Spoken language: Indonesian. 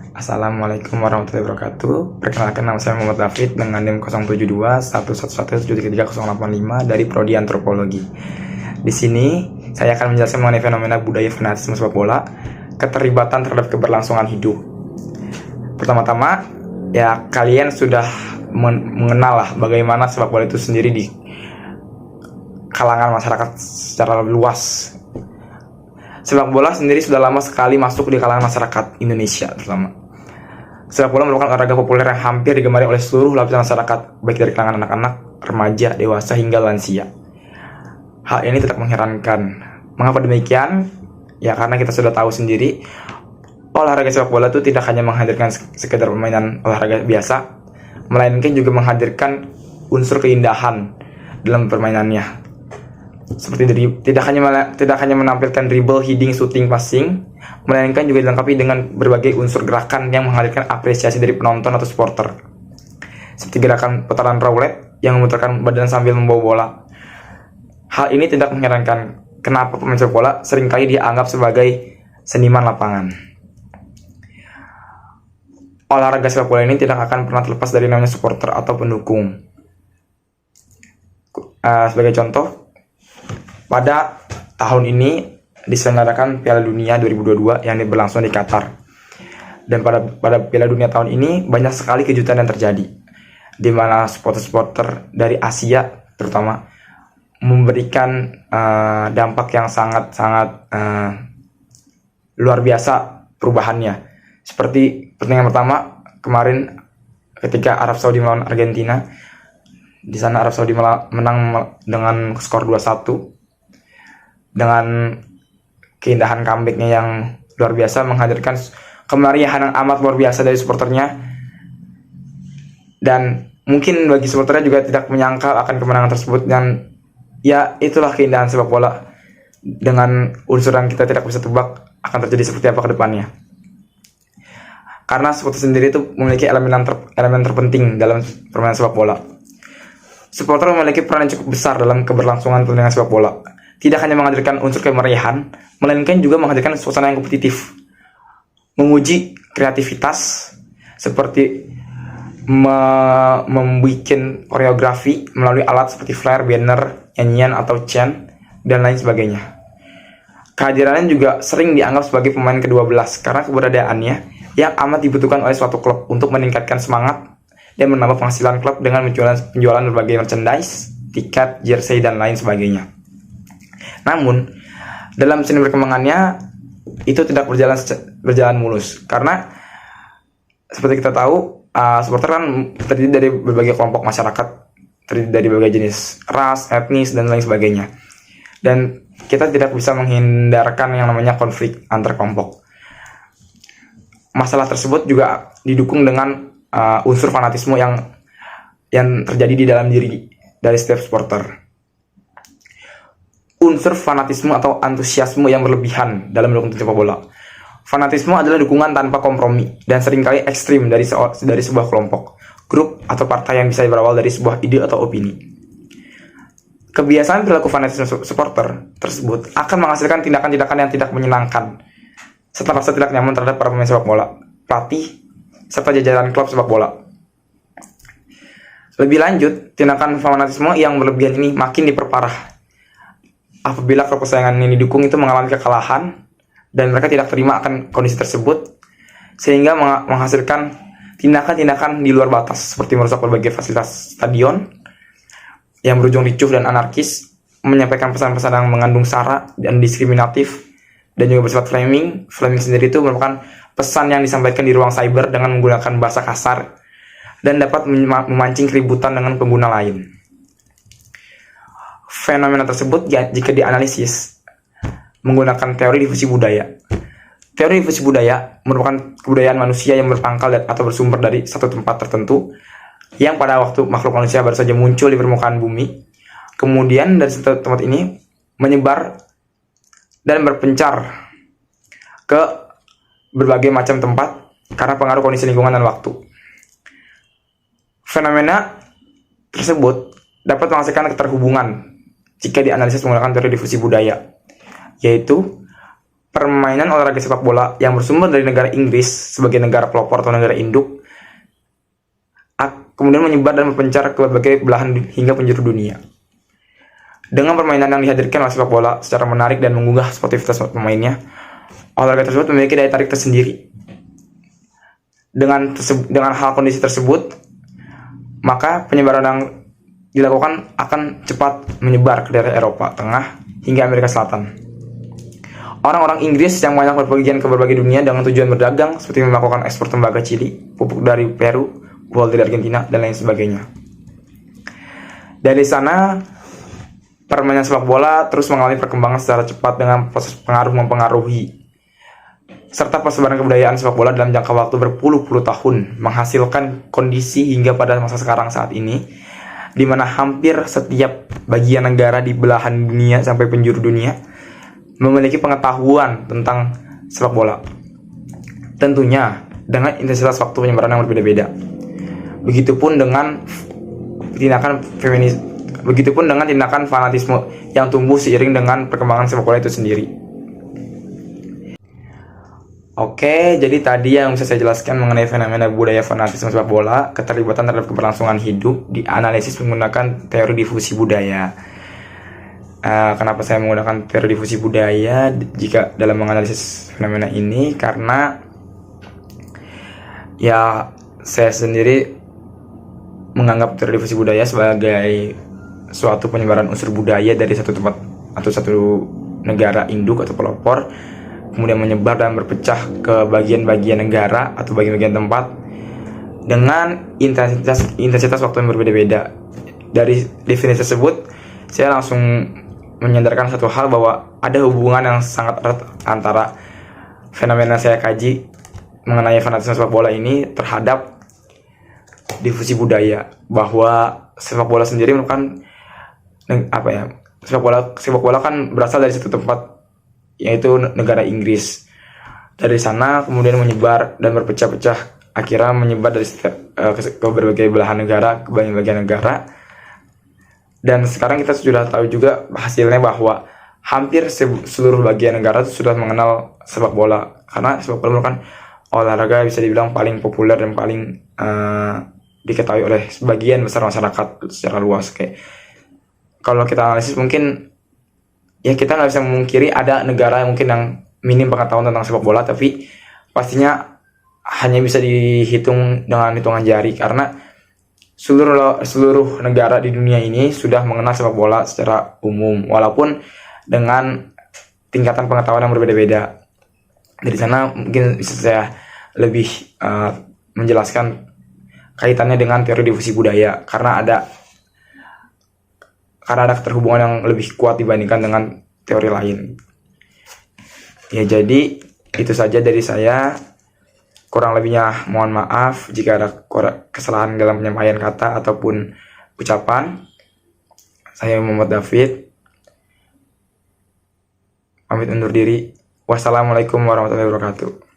Assalamualaikum warahmatullahi wabarakatuh. Perkenalkan, nama saya Muhammad David dengan NIM 07211173085 dari Prodi Antropologi. Di sini saya akan menjelaskan mengenai fenomena budaya fanatisme sepak bola, keterlibatan terhadap keberlangsungan hidup. Pertama-tama, ya kalian sudah mengenal lah bagaimana sepak bola itu sendiri di kalangan masyarakat secara luas. Sepak bola sendiri sudah lama sekali masuk di kalangan masyarakat Indonesia terutama. Sepak bola merupakan olahraga populer yang hampir digemari oleh seluruh lapisan masyarakat, baik dari kalangan anak-anak, remaja, dewasa, hingga lansia. Hal ini tidak mengherankan. Mengapa demikian? Ya karena kita sudah tahu sendiri, olahraga sepak bola itu tidak hanya menghadirkan sekedar permainan olahraga biasa, melainkan juga menghadirkan unsur keindahan dalam permainannya. Seperti tidak hanya menampilkan dribble, heading, shooting, passing, melainkan juga dilengkapi dengan berbagai unsur gerakan yang menghadirkan apresiasi dari penonton atau supporter. Seperti gerakan putaran roulette yang memutarkan badan sambil membawa bola. Hal ini tidak mengherankan kenapa pemain sepak bola seringkali dianggap sebagai seniman lapangan. Olahraga sepak bola ini tidak akan pernah terlepas dari namanya supporter atau pendukung. Sebagai contoh, pada tahun ini diselenggarakan Piala Dunia 2022 yang berlangsung di Qatar. Dan pada Piala Dunia tahun ini banyak sekali kejutan yang terjadi, di mana supporter-supporter dari Asia terutama memberikan dampak yang sangat luar biasa perubahannya. Seperti pertandingan pertama kemarin ketika Arab Saudi melawan Argentina. Di sana Arab Saudi menang dengan skor 2-1 dengan keindahan comeback-nya yang luar biasa, menghadirkan kemeriahan yang amat luar biasa dari supporternya. Dan mungkin bagi supporternya juga tidak menyangkal akan kemenangan tersebut. Dan ya itulah keindahan sepak bola, dengan unsur yang kita tidak bisa tebak akan terjadi seperti apa ke depannya. Karena supporter sendiri itu memiliki elemen terpenting dalam permainan sepak bola. Supporter memiliki peran yang cukup besar dalam keberlangsungan pertandingan sepak bola. Tidak hanya menghadirkan unsur kemeriahan, melainkan juga menghadirkan suasana yang kompetitif, menguji kreativitas seperti membuat koreografi melalui alat seperti flare, banner, nyanyian atau chant, dan lain sebagainya. Kehadirannya juga sering dianggap sebagai pemain ke-12 karena keberadaannya yang amat dibutuhkan oleh suatu klub untuk meningkatkan semangat dan menambah penghasilan klub dengan penjualan berbagai merchandise, tiket, jersey, dan lain sebagainya. Namun, dalam seni perkembangannya itu tidak berjalan mulus, karena seperti kita tahu, supporter kan terdiri dari berbagai kelompok masyarakat, terdiri dari berbagai jenis ras, etnis, dan lain sebagainya. Dan kita tidak bisa menghindarkan yang namanya konflik antar kelompok. Masalah tersebut juga didukung dengan unsur fanatisme yang terjadi di dalam diri dari setiap supporter. Unsur fanatisme atau antusiasme yang berlebihan dalam mendukung sepak bola. Fanatisme adalah dukungan tanpa kompromi dan seringkali ekstrim dari sebuah kelompok, grup, atau partai yang bisa berawal dari sebuah ide atau opini. Kebiasaan perilaku fanatisme supporter tersebut akan menghasilkan tindakan-tindakan yang tidak menyenangkan, serta rasa tidak nyaman terhadap para pemain sepak bola, pelatih, serta jajaran klub sepak bola. Lebih lanjut, tindakan fanatisme yang berlebihan ini makin diperparah apabila klub kesayangan yang didukung itu mengalami kekalahan dan mereka tidak terima akan kondisi tersebut, sehingga menghasilkan tindakan-tindakan di luar batas seperti merusak berbagai fasilitas stadion yang berujung ricuh dan anarkis, menyampaikan pesan-pesan yang mengandung sara dan diskriminatif, dan juga bersifat flaming. Flaming sendiri itu merupakan pesan yang disampaikan di ruang cyber dengan menggunakan bahasa kasar dan dapat memancing keributan dengan pengguna lain. Fenomena tersebut jika dianalisis menggunakan teori difusi budaya. Teori difusi budaya merupakan kebudayaan manusia yang berpangkal atau bersumber dari satu tempat tertentu yang pada waktu makhluk manusia baru saja muncul di permukaan bumi. Kemudian dari satu tempat ini menyebar dan berpencar ke berbagai macam tempat karena pengaruh kondisi lingkungan dan waktu. Fenomena tersebut dapat menghasilkan keterhubungan jika dianalisis menggunakan teori difusi budaya, yaitu permainan olahraga sepak bola yang bersumber dari negara Inggris sebagai negara pelopor atau negara induk kemudian menyebar dan berpencar ke berbagai belahan hingga penjuru dunia. Dengan permainan yang dihadirkan oleh sepak bola secara menarik dan menggugah sportivitas pemainnya, olahraga tersebut memiliki daya tarik tersendiri. Dengan hal kondisi tersebut, maka penyebaran yang dilakukan akan cepat menyebar ke daerah Eropa Tengah hingga Amerika Selatan. Orang-orang Inggris yang banyak berpergian ke berbagai dunia dengan tujuan berdagang, seperti melakukan ekspor tembaga Chili, pupuk dari Peru, buah dari Argentina, dan lain sebagainya. Dari sana, permainan sepak bola terus mengalami perkembangan secara cepat dengan proses pengaruh mempengaruhi, serta persebaran kebudayaan sepak bola dalam jangka waktu berpuluh-puluh tahun, menghasilkan kondisi hingga pada masa sekarang saat ini, di mana hampir setiap bagian negara di belahan dunia sampai penjuru dunia memiliki pengetahuan tentang sepak bola. Tentunya dengan intensitas waktu penyebaran yang berbeda-beda. Begitupun dengan tindakan fanatisme yang tumbuh seiring dengan perkembangan sepak bola itu sendiri. Oke, jadi tadi yang bisa saya jelaskan mengenai fenomena budaya fanatisme sepak bola, keterlibatan terhadap keberlangsungan hidup, dianalisis menggunakan teori difusi budaya. Kenapa saya menggunakan teori difusi budaya jika dalam menganalisis fenomena ini? Karena ya saya sendiri menganggap teori difusi budaya sebagai suatu penyebaran unsur budaya dari satu tempat atau satu negara induk atau pelopor, kemudian menyebar dan berpecah ke bagian-bagian negara atau bagian-bagian tempat dengan intensitas waktu yang berbeda-beda. Dari definisi tersebut, saya langsung menyadarkan satu hal bahwa ada hubungan yang sangat erat antara fenomena saya kaji mengenai fanatisme sepak bola ini terhadap difusi budaya, bahwa sepak bola sendiri merupakan sepak bola kan berasal dari satu tempat, yaitu negara Inggris. Dari sana kemudian menyebar dan berpecah-pecah, akhirnya menyebar dari ke berbagai belahan negara, ke bagian negara. Dan sekarang kita sudah tahu juga hasilnya bahwa hampir seluruh bagian negara itu sudah mengenal sepak bola, karena sepak bola merupakan olahraga bisa dibilang paling populer dan paling diketahui oleh sebagian besar masyarakat secara luas. Kayak kalau kita analisis, mungkin ya kita nggak bisa memungkiri ada negara yang mungkin yang minim pengetahuan tentang sepak bola, tapi pastinya hanya bisa dihitung dengan hitungan jari, karena seluruh negara di dunia ini sudah mengenal sepak bola secara umum, walaupun dengan tingkatan pengetahuan yang berbeda-beda. Dari sana mungkin bisa saya lebih menjelaskan kaitannya dengan teori difusi budaya, karena ada keterhubungan yang lebih kuat dibandingkan dengan teori lain. Ya, jadi itu saja dari saya. Kurang lebihnya mohon maaf jika ada kesalahan dalam penyampaian kata ataupun ucapan. Saya Muhammad David, pamit undur diri. Wassalamualaikum warahmatullahi wabarakatuh.